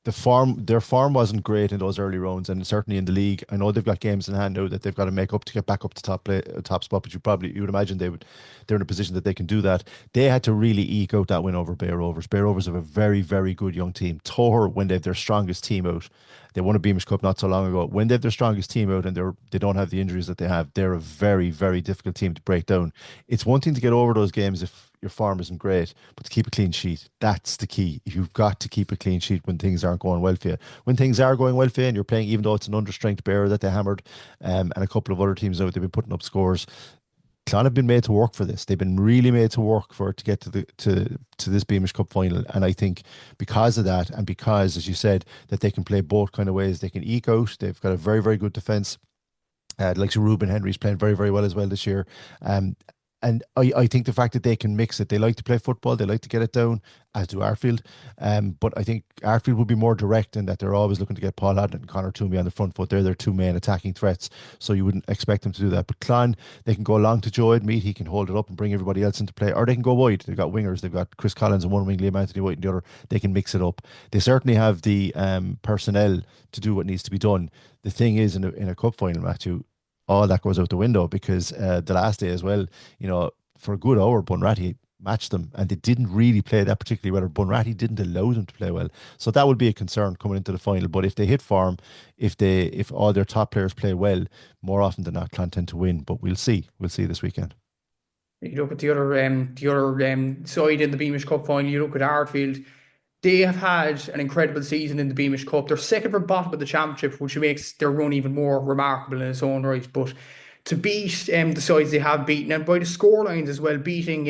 Their form wasn't great in those early rounds, and certainly in the league. I know they've got games in hand now that they've got to make up to get back up to top spot. But you would imagine they're in a position that they can do that. They had to really eke out that win over Bay Rovers. Bay Rovers have a very, very good young team. Toher, when they have their strongest team out, they won a Beamish Cup not so long ago. When they have their strongest team out and they don't have the injuries that they have, they're a very, very difficult team to break down. It's one thing to get over those games if your form isn't great, but to keep a clean sheet, that's the key. You've got to keep a clean sheet when things aren't going well for you. When things are going well for you and you're playing, even though it's an understrength Bear that they hammered, and a couple of other teams out, they've been putting up scores. Clon have been made to work for this. They've been really made to work for it to get to this Beamish Cup final. And I think because of that, and because, as you said, that they can play both kind of ways, they can eke out. They've got a very, very good defence. Like Ruben Henry's playing very, very well as well this year. And I think the fact that they can mix it, they like to play football, they like to get it down, as do Ardfield. But I think Ardfield will be more direct in that they're always looking to get Paul Haddon and Conor Toomey on the front foot. They're their 2 main attacking threats, so you wouldn't expect them to do that. But Clon, they can go along to Joe Mead, he can hold it up and bring everybody else into play, or they can go wide. They've got wingers, they've got Chris Collins and one wing, Liam Anthony White and the other. They can mix it up. They certainly have the personnel to do what needs to be done. The thing is, in a cup final, Matthew, all that goes out the window because the last day as well, for a good hour, Bunratty matched them and they didn't really play that particularly well, or Bunratty didn't allow them to play well. So that would be a concern coming into the final. But if they hit form, if all their top players play well, more often than not, Clon tend to win. But we'll see. We'll see this weekend. You look at the other side in the Beamish Cup final, you look at Ardfield. They have had an incredible season in the Beamish Cup. They're second from bottom of the championship, which makes their run even more remarkable in its own right. But to beat the sides they have beaten, and by the scorelines as well, beating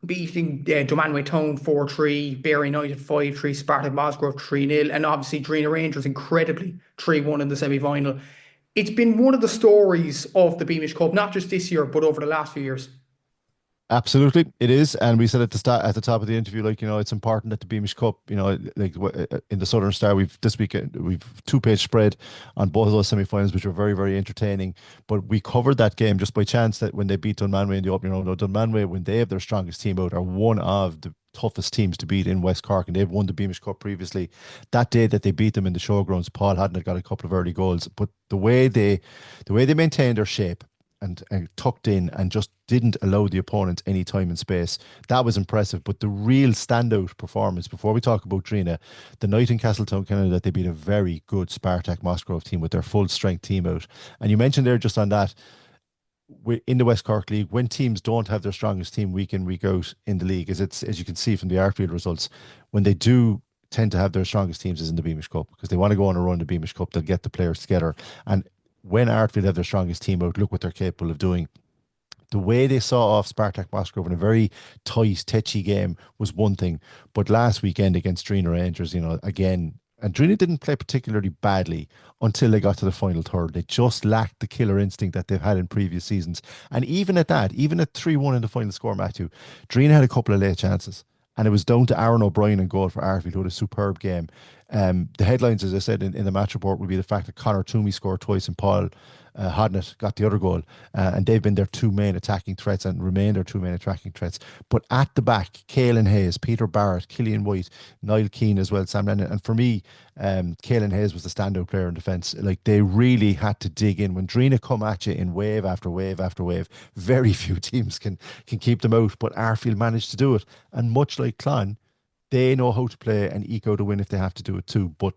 Dunmanway Town 4-3, Barry United 5-3, Spartak Mosgrove 3-0, and obviously Drina Rangers incredibly 3-1 in the semi-final. It's been one of the stories of the Beamish Cup, not just this year, but over the last few years. Absolutely, it is, and we said at the top of the interview, it's important that the Beamish Cup, in the Southern Star, we've 2-page spread on both of those semi-finals, which were very, very entertaining. But we covered that game just by chance that when they beat Dunmanway in the opening round, Dunmanway, when they have their strongest team out, are one of the toughest teams to beat in West Cork, and they've won the Beamish Cup previously. That day that they beat them in the showgrounds, Paul Haddon got a couple of early goals, but the way they maintained their shape and tucked in and just didn't allow the opponent any time and space. That was impressive. But the real standout performance, before we talk about Drina, the night in Castletown, Canada, that they beat a very good Spartak Mosgrove team with their full strength team out. And you mentioned there just on that, in the West Cork League, when teams don't have their strongest team week in, week out in the league, as you can see from the Ardfield results, when they do tend to have their strongest teams is in the Beamish Cup, because they want to go on a run in the Beamish Cup, they'll get the players together. And when Ardfield have their strongest team out, look what they're capable of doing. The way they saw off Spartak Moscow in a very tight, tetchy game was one thing. But last weekend against Drina Rangers, again, and Drina didn't play particularly badly until they got to the final third. They just lacked the killer instinct that they've had in previous seasons. And even at that, even at 3-1 in the final score, Matthew, Drina had a couple of late chances. And it was down to Aaron O'Brien and goal for Ardfield, who had a superb game. The headlines, as I said in the match report, would be the fact that Conor Toomey scored twice and Paul Hodnett got the other goal. And they've been their two main attacking threats and remain their two main attacking threats. But at the back, Caelan Hayes, Peter Barrett, Killian White, Niall Keane as well, Sam Lennon. And for me, Caelan Hayes was the standout player in defence. Like, they really had to dig in. When Drina come at you in wave after wave after wave, very few teams can keep them out. But Ardfield managed to do it. And much like Clon, they know how to play and eke out a win if they have to do it too. But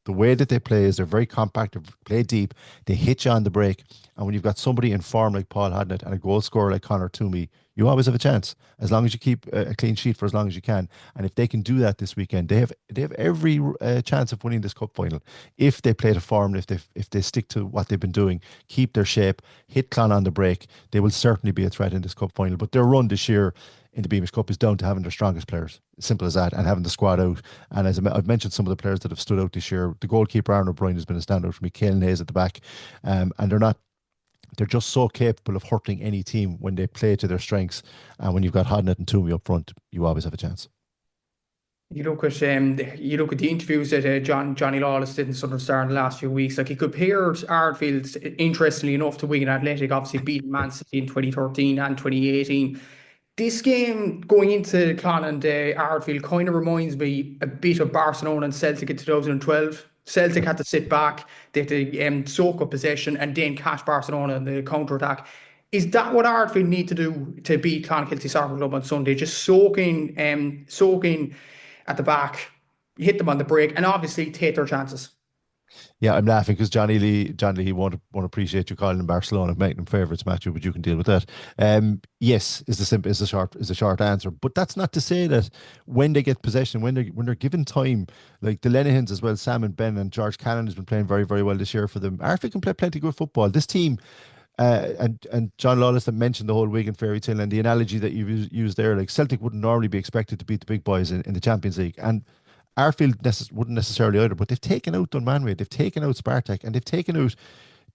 the way that they play is they're very compact, they play deep, they hit you on the break. And when you've got somebody in form like Paul Hodnett and a goal scorer like Conor Toomey, you always have a chance, as long as you keep a clean sheet for as long as you can. And if they can do that this weekend, they have every chance of winning this cup final. If they play to form, if they stick to what they've been doing, keep their shape, hit Clon on the break, they will certainly be a threat in this cup final. But their run this year in the Beamish Cup is down to having their strongest players. Simple as that, and having the squad out. And as I've mentioned, some of the players that have stood out this year, the goalkeeper Aaron O'Brien has been a standout for me. Caelan Hayes at the back, and they're just so capable of hurting any team when they play to their strengths. And when you've got Hodnett and Toomey up front, you always have a chance. You look at the interviews that Johnny Lawless did in Southern Star in the last few weeks. Like, he compared Ardfield, interestingly enough, to Wigan Athletic, obviously beating Man City in 2013 and 2018. This game going into Clon and Ardfield kind of reminds me a bit of Barcelona and Celtic in 2012. Celtic had to sit back, they had to soak up possession and then catch Barcelona in the counter-attack. Is that what Ardfield need to do to beat Clonakilty Soccer Club on Sunday? Just soaking at the back, hit them on the break, and obviously take their chances. Yeah, I'm laughing because John Lee, he won't appreciate you calling them Barcelona, making them favourites, Matthew, but you can deal with that. Yes, is the short answer. But that's not to say that when they get possession, when they're given time, like the Lenahans as well, Sam and Ben and George Cannon has been playing very, very well this year for them. Ardfield can play plenty good football. This team, and John Lawless had mentioned the whole Wigan fairy tale and the analogy that you used there, like Celtic wouldn't normally be expected to beat the big boys in the Champions League. And Ardfield wouldn't necessarily either, but they've taken out Dunmanway, they've taken out Spartak, and they've taken out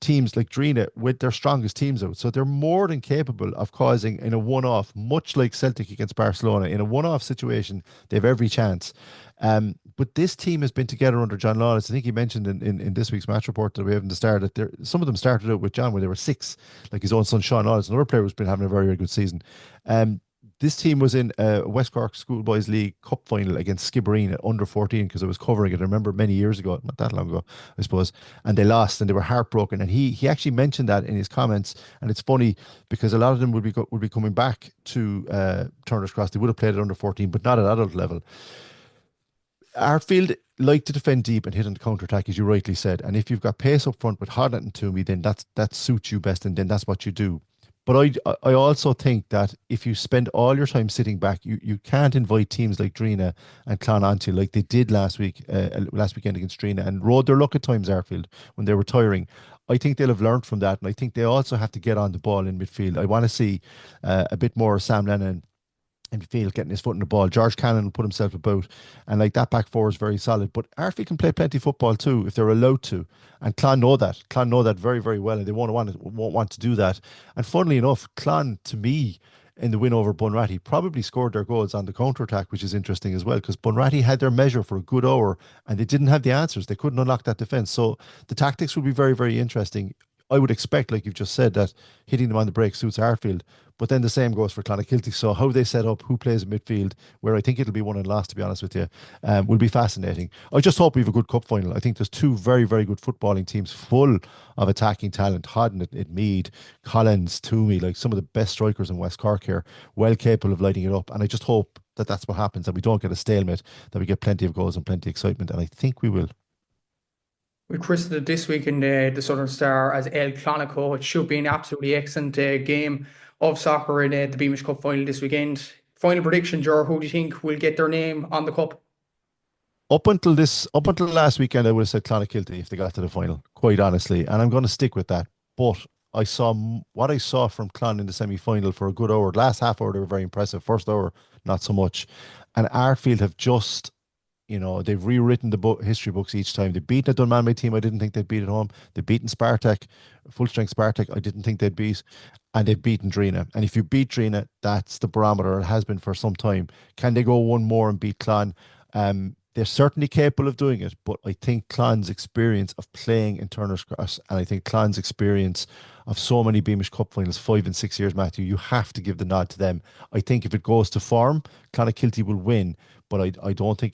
teams like Drina with their strongest teams out. So they're more than capable of causing, in a one-off, much like Celtic against Barcelona, in a one-off situation, they have every chance. But this team has been together under John Lawless. I think he mentioned in this week's match report that we have in the start that some of them started out with John when they were 6, like his own son Sean Lawless, another player who's been having a very, very good season. This team was in a West Cork Schoolboys League Cup final against Skibbereen at under 14 because I was covering it. I remember many years ago, not that long ago, I suppose, and they lost and they were heartbroken. And he actually mentioned that in his comments. And it's funny because a lot of them would be coming back to Turner's Cross. They would have played at under 14, but not at adult level. Ardfield like to defend deep and hit on the counter-attack, as you rightly said. And if you've got pace up front with Hodnett and Toomey, then that suits you best, and then that's what you do. But I also think that if you spend all your time sitting back, you can't invite teams like Drina and Clon onto you like they did last weekend against Drina and rode their luck at times, Ardfield, when they were tiring. I think they'll have learned from that, and I think they also have to get on the ball in midfield. I want to see a bit more of Sam Lennon in midfield getting his foot in the ball. George Cannon will put himself about, and like that back four is very solid. But Ardfield can play plenty of football too if they're allowed to, and Clon know that. Clon know that very, very well, and they won't want to do that. And funnily enough, Clon, to me, in the win over Bunratty, probably scored their goals on the counter-attack, which is interesting as well, because Bunratty had their measure for a good hour and they didn't have the answers. They couldn't unlock that defence. So the tactics will be very, very interesting. I would expect, like you've just said, that hitting them on the break suits Ardfield. But then the same goes for Clonakilty. So how they set up, who plays in midfield, where I think it'll be won and lost, to be honest with you, will be fascinating. I just hope we have a good cup final. I think there's two very, very good footballing teams full of attacking talent. Hodnett at Mead, Collins, Toomey, like some of the best strikers in West Cork here, well capable of lighting it up. And I just hope that that's what happens, that we don't get a stalemate, that we get plenty of goals and plenty of excitement. And I think we will. We christened it this week in the Southern Star as El Clonico. It should be an absolutely excellent game of soccer in the Beamish Cup final this weekend. Final prediction, Ger, who do you think will get their name on the cup? Up until last weekend, I would have said Clonakilty if they got to the final, quite honestly, and I'm going to stick with that. But what I saw from Clon in the semi-final for a good hour. Last half hour, they were very impressive. First hour, not so much. And Ardfield have just, they've rewritten the history books each time. They've beaten a Dunmanway team I didn't think they'd beat at home. They've beaten Spartak, full-strength Spartak I didn't think they'd beat. And they've beaten Drina. And if you beat Drina, that's the barometer. It has been for some time. Can they go one more and beat Clon? They're certainly capable of doing it, but I think Clon's experience of playing in Turner's Cross, and I think Clon's experience of so many Beamish Cup finals, 5 and 6 years, Matthew, you have to give the nod to them. I think if it goes to form, Clonakilty will win, but I don't think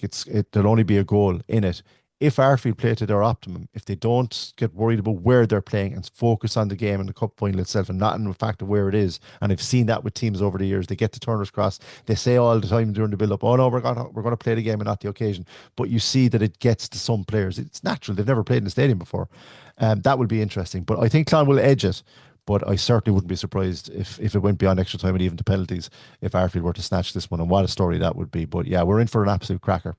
there'll only be a goal in it. If Ardfield play to their optimum, if they don't get worried about where they're playing and focus on the game and the cup final itself and not in the fact of where it is, and I've seen that with teams over the years, they get to Turner's Cross, they say all the time during the build-up, oh no, we're going to play the game and not the occasion, but you see that it gets to some players. It's natural. They've never played in the stadium before. That will be interesting, but I think Clon will edge it, but I certainly wouldn't be surprised if it went beyond extra time and even to penalties if Ardfield were to snatch this one, and what a story that would be. But yeah, we're in for an absolute cracker.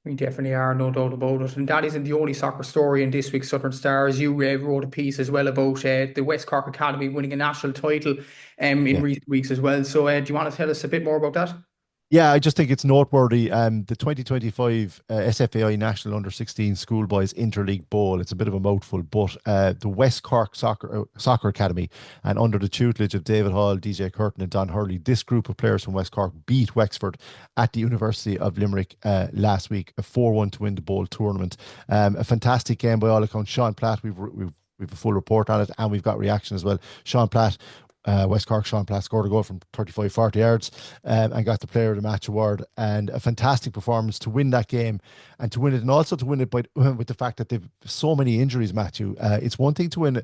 We definitely are, no doubt about it. And that isn't the only soccer story in this week's Southern Stars. You wrote a piece as well about the West Cork Academy winning a national title in recent weeks as well. So do you want to tell us a bit more about that? Yeah, I just think it's noteworthy. The 2025 SFAI National Under-16 Schoolboys Interleague Bowl. It's a bit of a mouthful, but the West Cork Soccer Academy, and under the tutelage of David Hall, DJ Curtin and Don Hurley, this group of players from West Cork beat Wexford at the University of Limerick last week, a 4-1 to win the bowl tournament. A fantastic game by all accounts. Sean Platt, we've a full report on it, and we've got reaction as well. Sean Platt, West Cork, Sean Platt scored a goal from 35-40 yards and got the Player of the Match award, and a fantastic performance to win that game and to win it, and also to win it with the fact that they've so many injuries, Matthew. It's one thing to win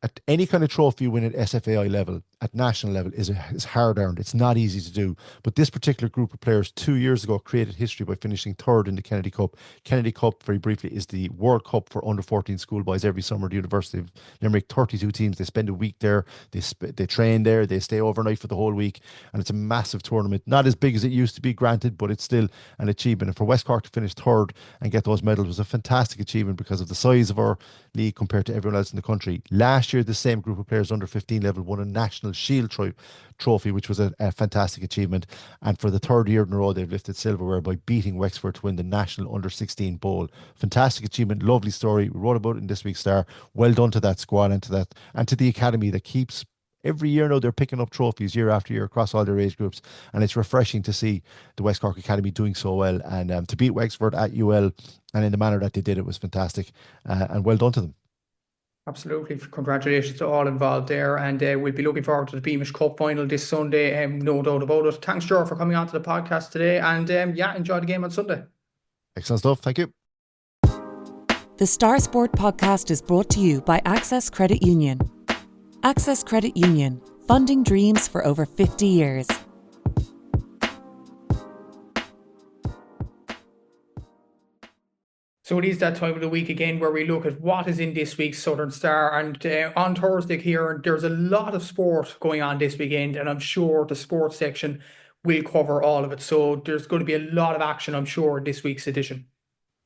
at any kind of trophy you win at SFAI level, at national level, is hard earned. It's not easy to do. But this particular group of players 2 years ago created history by finishing third in the Kennedy Cup. Kennedy Cup, very briefly, is the World Cup for under 14 schoolboys every summer at the University of Limerick. 32 teams. They spend a week there. They train there. They stay overnight for the whole week. And it's a massive tournament. Not as big as it used to be, granted, but it's still an achievement. And for West Cork to finish third and get those medals was a fantastic achievement because of the size of our league compared to everyone else in the country. Last year, the same group of players under 15 level won a National Shield trophy, which was a fantastic achievement. And for the third year in a row, they've lifted silverware by beating Wexford to win the National Under-16 Bowl. Fantastic achievement, lovely story. We wrote about it in this week's Star. Well done to that squad and to the academy that keeps. Every year now they're picking up trophies year after year across all their age groups, and it's refreshing to see the West Cork Academy doing so well, and to beat Wexford at UL and in the manner that they did, it was fantastic, and well done to them. Absolutely. Congratulations to all involved there, and we'll be looking forward to the Beamish Cup final this Sunday, no doubt about it. Thanks, Ger, for coming on to the podcast today, and enjoy the game on Sunday. Excellent stuff. Thank you. The Star Sport podcast is brought to you by Access Credit Union. Access Credit Union, funding dreams for over 50 years. So it is that time of the week again where we look at what is in this week's Southern Star. And on Thursday here, there's a lot of sport going on this weekend, and I'm sure the sports section will cover all of it. So there's going to be a lot of action, I'm sure, in this week's edition.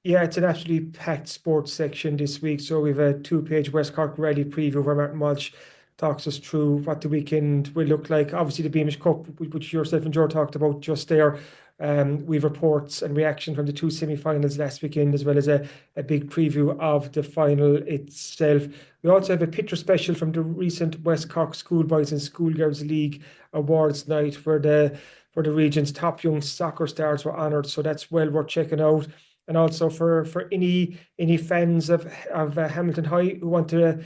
Yeah, it's an absolutely packed sports section this week. So we've a 2-page West Cork Rally preview where Martin Walsh talks us through what the weekend will look like. Obviously, the Beamish Cup, which yourself and Joe talked about just there. We've reports and reaction from the 2 semi-finals last weekend, as well as a big preview of the final itself. We also have a picture special from the recent West Cork Schoolboys and Schoolgirls League Awards night, where the region's top young soccer stars were honoured. So that's well worth checking out. And also for any fans of Hamilton High who want to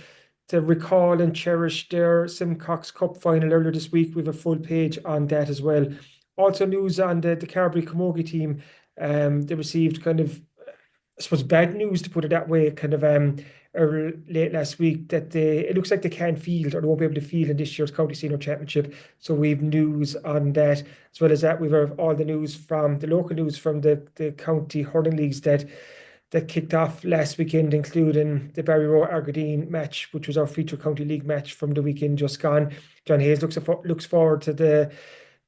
recall and cherish their Simcox Cup final earlier this week, we have a full page on that as well. Also news on the Carberry Camogie team. They received kind of, I suppose, bad news, to put it that way, kind of late last week, that it looks like they can't field, or they won't be able to field in this year's County Senior Championship. So we've news on that. As well as that, we've all the news from the local news from the county hurling leagues that kicked off last weekend, including the Barry Row Argadine match, which was our feature county league match from the weekend just gone. John Hayes looks forward to the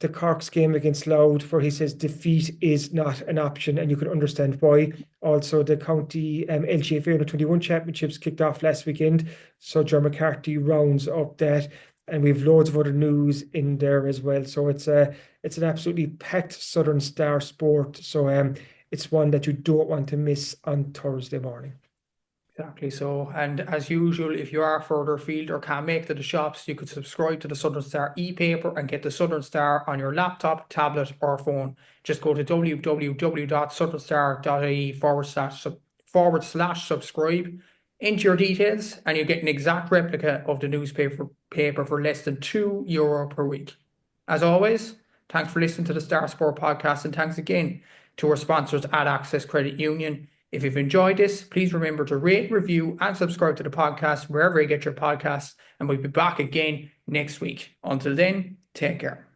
the Cork's game against Louth, where he says defeat is not an option, and you can understand why. Also, the county LGFA Under 21 championships kicked off last weekend, so Ger McCarthy rounds up that, and we've loads of other news in there as well. So it's an absolutely packed Southern Star Sport. So it's one that you don't want to miss on Thursday morning. Exactly so. And as usual, if you are further afield or can't make it to the shops, you could subscribe to the Southern Star e-paper and get the Southern Star on your laptop, tablet or phone. Just go to www.southernstar.ie/subscribe, enter your details, and you get an exact replica of the newspaper for less than €2 per week. As always, thanks for listening to the Star Sport podcast, and thanks again to our sponsors at Access Credit Union. If you've enjoyed this, please remember to rate, review and subscribe to the podcast wherever you get your podcasts, and we'll be back again next week. Until then, take care.